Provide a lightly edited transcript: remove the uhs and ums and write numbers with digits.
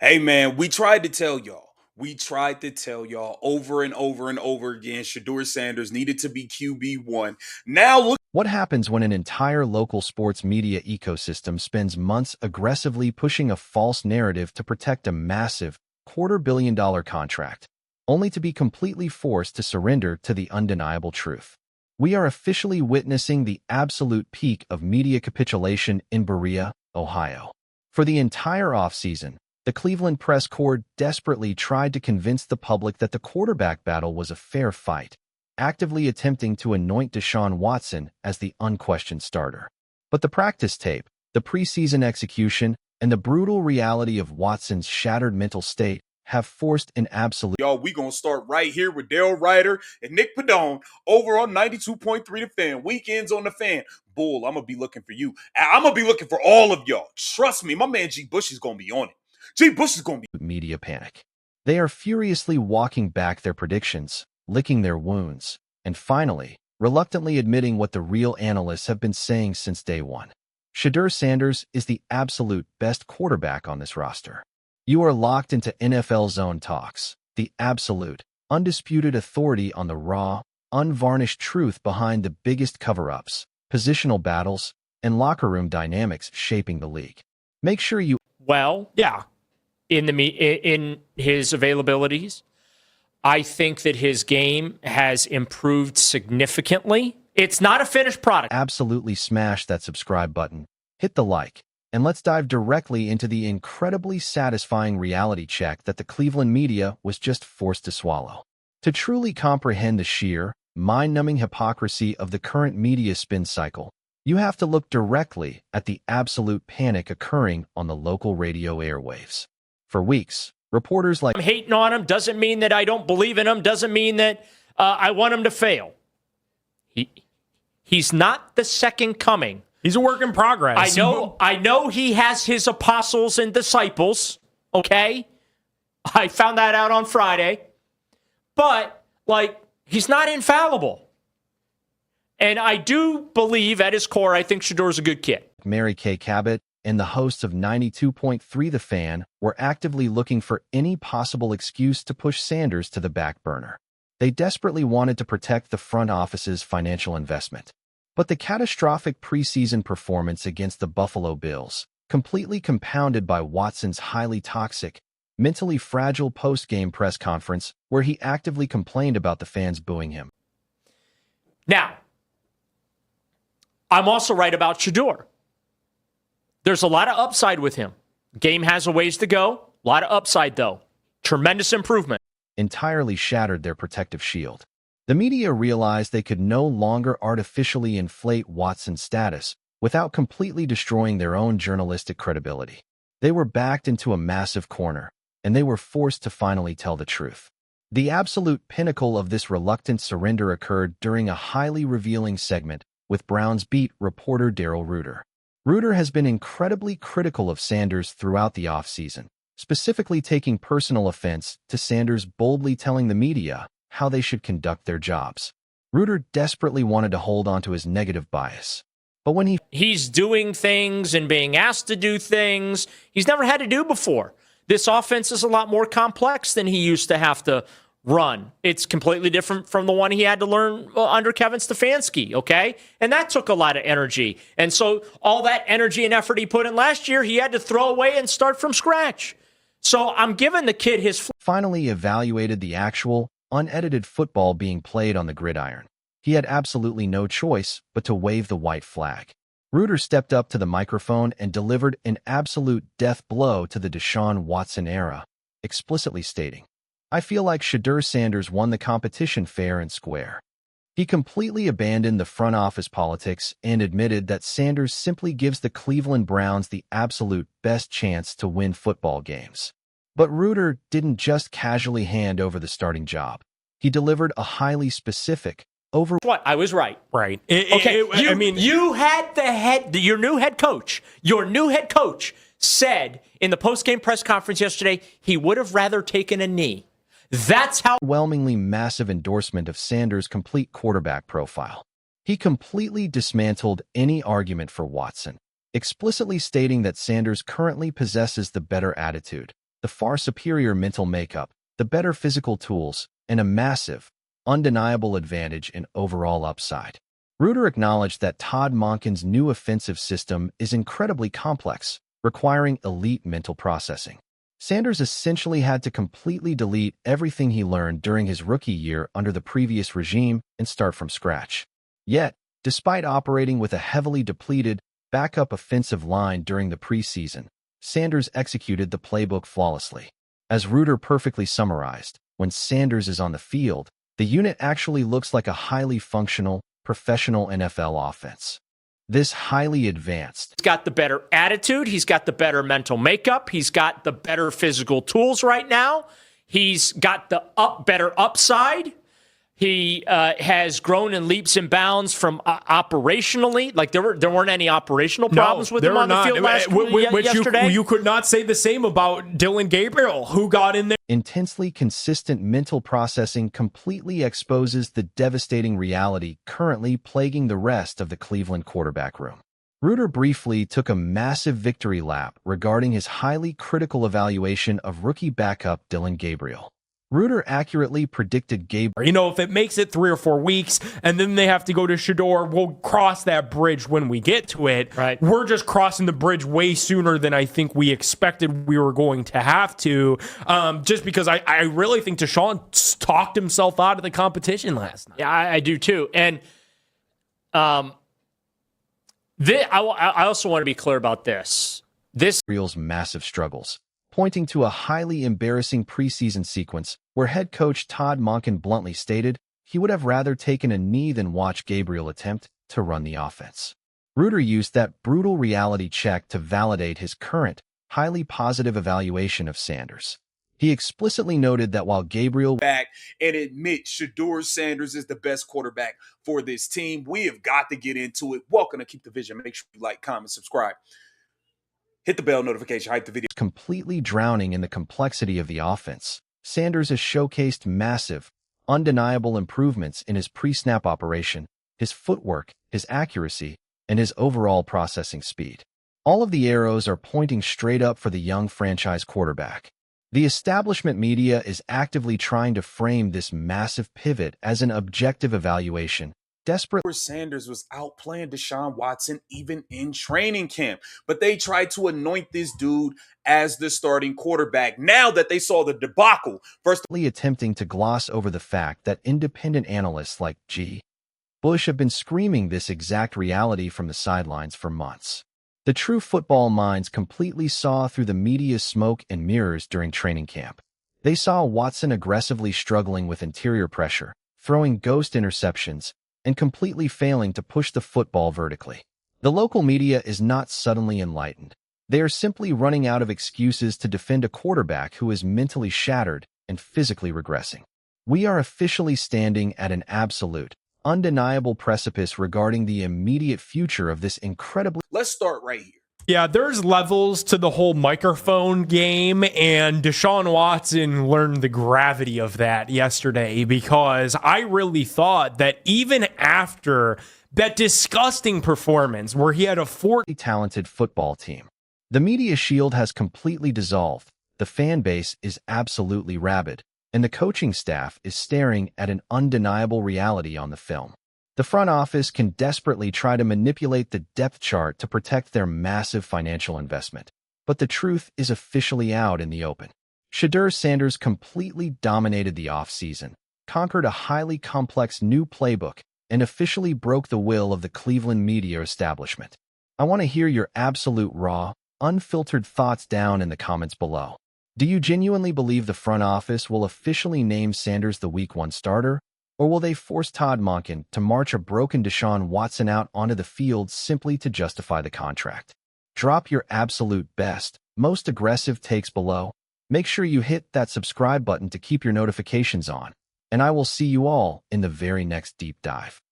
Hey man, we tried to tell y'all. We tried to tell y'all over and over and over again. Shedeur Sanders needed to be QB1. Now look. What happens when an entire local sports media ecosystem spends months aggressively pushing a false narrative to protect a massive $250 million contract, only to be completely forced to surrender to the undeniable truth? We are officially witnessing the absolute peak of media capitulation in Berea, Ohio. For the entire offseason, the Cleveland press corps desperately tried to convince the public that the quarterback battle was a fair fight, actively attempting to anoint Deshaun Watson as the unquestioned starter. But the practice tape, the preseason execution, and the brutal reality of Watson's shattered mental state have forced an absolute... Y'all, we gonna start right here with Daryl Ryder and Nick Padone over on 92.3 The Fan. Weekends on The Fan. Bull, I'm gonna be looking for you. I'm gonna be looking for all of y'all. Trust me, my man G. Bush is gonna be on it. G. Bush is gonna be... media panic. They are furiously walking back their predictions, licking their wounds, and finally, reluctantly admitting what the real analysts have been saying since day one. Shedeur Sanders is the absolute best quarterback on this roster. You are locked into NFL Zone Talks, the absolute, undisputed authority on the raw, unvarnished truth behind the biggest cover-ups, positional battles, and locker room dynamics shaping the league. Make sure you... Well, yeah, in his availabilities, I think that his game has improved significantly. It's not a finished product. Absolutely smash that subscribe button, hit the like, and let's dive directly into the incredibly satisfying reality check that the Cleveland media was just forced to swallow. To truly comprehend the sheer, mind-numbing hypocrisy of the current media spin cycle, you have to look directly at the absolute panic occurring on the local radio airwaves. For weeks, reporters like... I'm hating on him doesn't mean that I don't believe in him, doesn't mean that I want him to fail. He's not the second coming. He's a work in progress. I know he has his apostles and disciples, okay? I found that out on Friday. But, he's not infallible. And I do believe at his core, I think Shedeur's a good kid. Mary Kay Cabot and the hosts of 92.3 The Fan were actively looking for any possible excuse to push Sanders to the back burner. They desperately wanted to protect the front office's financial investment. But the catastrophic preseason performance against the Buffalo Bills, completely compounded by Watson's highly toxic, mentally fragile post-game press conference where he actively complained about the fans booing him. Now, I'm also right about Shedeur. There's a lot of upside with him. Game has a ways to go. A lot of upside, though. Tremendous improvement. Entirely shattered their protective shield. The media realized they could no longer artificially inflate Watson's status without completely destroying their own journalistic credibility. They were backed into a massive corner, and they were forced to finally tell the truth. The absolute pinnacle of this reluctant surrender occurred during a highly revealing segment with Browns beat reporter Daryl Ruiter. Ruiter has been incredibly critical of Sanders throughout the offseason, specifically taking personal offense to Sanders boldly telling the media how they should conduct their jobs. Ruiter desperately wanted to hold on to his negative bias. But when he's doing things and being asked to do things he's never had to do before. This offense is a lot more complex than he used to have to run. It's completely different from the one he had to learn under Kevin Stefanski, okay? And that took a lot of energy. And so all that energy and effort he put in last year, he had to throw away and start from scratch. So I'm giving the kid his... Finally evaluated the actual, unedited football being played on the gridiron. He had absolutely no choice but to wave the white flag. Ruiter stepped up to the microphone and delivered an absolute death blow to the Deshaun Watson era, explicitly stating, "I feel like Shedeur Sanders won the competition fair and square." He completely abandoned the front office politics and admitted that Sanders simply gives the Cleveland Browns the absolute best chance to win football games. But Ruiter didn't just casually hand over the starting job. He delivered a highly specific, What? I was right. Right. You had your new head coach. Your new head coach said in the post-game press conference yesterday he would have rather taken a knee. That's how overwhelmingly massive endorsement of Sanders' complete quarterback profile. He completely dismantled any argument for Watson, explicitly stating that Sanders currently possesses the better attitude, the far superior mental makeup, the better physical tools, and a massive, undeniable advantage in overall upside. Reuter acknowledged that Todd Monken's new offensive system is incredibly complex, requiring elite mental processing. Sanders essentially had to completely delete everything he learned during his rookie year under the previous regime and start from scratch. Yet, despite operating with a heavily depleted, backup offensive line during the preseason, Sanders executed the playbook flawlessly. As Reuter perfectly summarized, when Sanders is on the field, the unit actually looks like a highly functional, professional NFL offense. This highly advanced. He's got the better attitude. He's got the better mental makeup. He's got the better physical tools right now. He's got the better upside. He has grown in leaps and bounds from operationally. Like there weren't any operational problems with him on the field yesterday. You could not say the same about Dillon Gabriel, who got in there. Intensely consistent mental processing completely exposes the devastating reality currently plaguing the rest of the Cleveland quarterback room. Reuter briefly took a massive victory lap regarding his highly critical evaluation of rookie backup Dillon Gabriel. Reuter accurately predicted Gabriel. You know, if it makes it 3 or 4 weeks and then they have to go to Shedeur, we'll cross that bridge when we get to it. Right. We're just crossing the bridge way sooner than I think we expected we were going to have to, just because I really think Deshaun talked himself out of the competition last night. Yeah, I do too. And I also want to be clear about this. Gabriel's massive struggles, pointing to a highly embarrassing preseason sequence where head coach Todd Monken bluntly stated he would have rather taken a knee than watch Gabriel attempt to run the offense. Reuter used that brutal reality check to validate his current, highly positive evaluation of Sanders. He explicitly noted that while Gabriel back and admit Shedeur Sanders is the best quarterback for this team, we have got to get into it. Welcome to Keep the Vision. Make sure you like, comment, subscribe. Hit the bell notification, hype the video. Completely drowning in the complexity of the offense, Sanders has showcased massive, undeniable improvements in his pre-snap operation, his footwork, his accuracy, and his overall processing speed. All of the arrows are pointing straight up for the young franchise quarterback. The establishment media is actively trying to frame this massive pivot as an objective evaluation, desperate. Sanders was outplaying Deshaun Watson even in training camp, but they tried to anoint this dude as the starting quarterback. Now that they saw the debacle, attempting to gloss over the fact that independent analysts like G. Bush have been screaming this exact reality from the sidelines for months. The true football minds completely saw through the media's smoke and mirrors during training camp. They saw Watson aggressively struggling with interior pressure, throwing ghost interceptions, and completely failing to push the football vertically. The local media is not suddenly enlightened. They are simply running out of excuses to defend a quarterback who is mentally shattered and physically regressing. We are officially standing at an absolute, undeniable precipice regarding the immediate future of this incredibly... Let's start right here. Yeah, there's levels to the whole microphone game, and Deshaun Watson learned the gravity of that yesterday, because I really thought that even after that disgusting performance where he had a talented football team, the media shield has completely dissolved, the fan base is absolutely rabid, and the coaching staff is staring at an undeniable reality on the film. The front office can desperately try to manipulate the depth chart to protect their massive financial investment, but the truth is officially out in the open. Shedeur Sanders completely dominated the offseason, conquered a highly complex new playbook, and officially broke the will of the Cleveland media establishment. I want to hear your absolute raw, unfiltered thoughts down in the comments below. Do you genuinely believe the front office will officially name Sanders the Week 1 starter? Or will they force Todd Monken to march a broken Deshaun Watson out onto the field simply to justify the contract? Drop your absolute best, most aggressive takes below. Make sure you hit that subscribe button to keep your notifications on. And I will see you all in the very next deep dive.